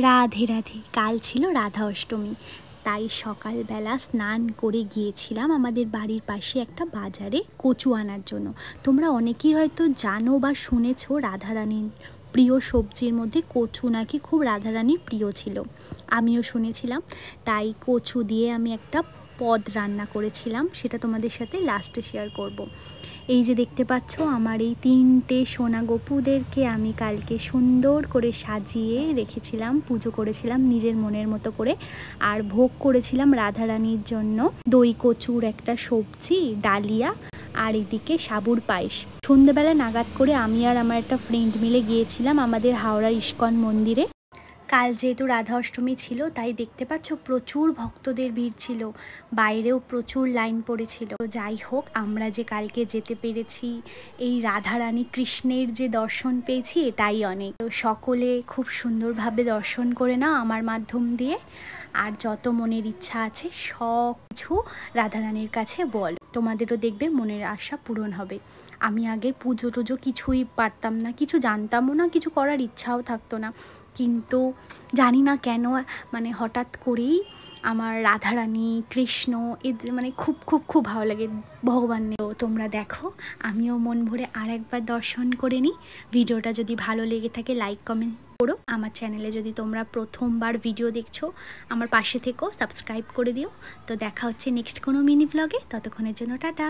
রাধে রাধে। কাল ছিল রাধা অষ্টমী, তাই সকালবেলা স্নান করে গিয়েছিলাম আমাদের বাড়ির পাশে একটা বাজারে কচু আনার জন্য। তোমরা অনেকেই হয়তো জানো বা শুনেছো রাধারানীর প্রিয় সবজির মধ্যে কচু নাকি খুব রাধারানীর প্রিয় ছিল। আমিও শুনেছিলাম, তাই কচু দিয়ে আমি একটা পদ রান্না করেছিলাম, সেটা তোমাদের সাথে লাস্টে শেয়ার করব। এই যে দেখতে পাচ্ছ আমার এই 3টে সোনা গপুদেরকে আমি কালকে সুন্দর করে সাজিয়ে রেখেছিলাম, পুজো করেছিলাম নিজের মনের মতো করে। আর ভোগ করেছিলাম রাধারানীর জন্য দই কচুর একটা সবজি, ডালিয়া, আর এদিকে সাবুর পায়েস। সন্ধ্যেবেলা নাগাদ করে আমি আর আমার একটা ফ্রেন্ড মিলে গিয়েছিলাম আমাদের হাওড়ার ইস্কন মন্দিরে। কাল যেহেতু রাধা অষ্টমী ছিল, তাই দেখতে পাচ্ছ প্রচুর ভক্তদের ভিড় ছিল, বাইরেও প্রচুর লাইন পড়েছিল। যাই হোক, আমরা যে কালকে যেতে পেরেছি, এই রাধারানী কৃষ্ণের যে দর্শন পেয়েছি, এটাই অনেক। তো সকলে খুব সুন্দরভাবে দর্শন করে নাও আমার মাধ্যম দিয়ে, আর যত মনের ইচ্ছা আছে সব কিছু রাধারানীর কাছে বল, তোমাদেরও দেখবে মনের আশা পূরণ হবে। আমি আগে পুজো টুজো কিছুই পারতাম না, কিছু জানতামও না, কিছু করার ইচ্ছাও থাকতো না, কিন্তু জানি না কেন মানে হঠাৎ করেই আমার রাধারানী কৃষ্ণ এদের মানে খুব খুব খুব ভালো লাগে ভগবান। তোমরা দেখো, আমিও মন ভরে আর একবার দর্শন করে নিই। ভিডিওটা যদি ভালো লেগে থাকে লাইক কমেন্ট করো। আমার চ্যানেলে যদি তোমরা প্রথমবার ভিডিও দেখছো, আমার পাশে থেকো, সাবস্ক্রাইব করে দিও। তো দেখা হচ্ছে নেক্সট কোনো মিনি ব্লগে, ততক্ষণের জন্য টাটা।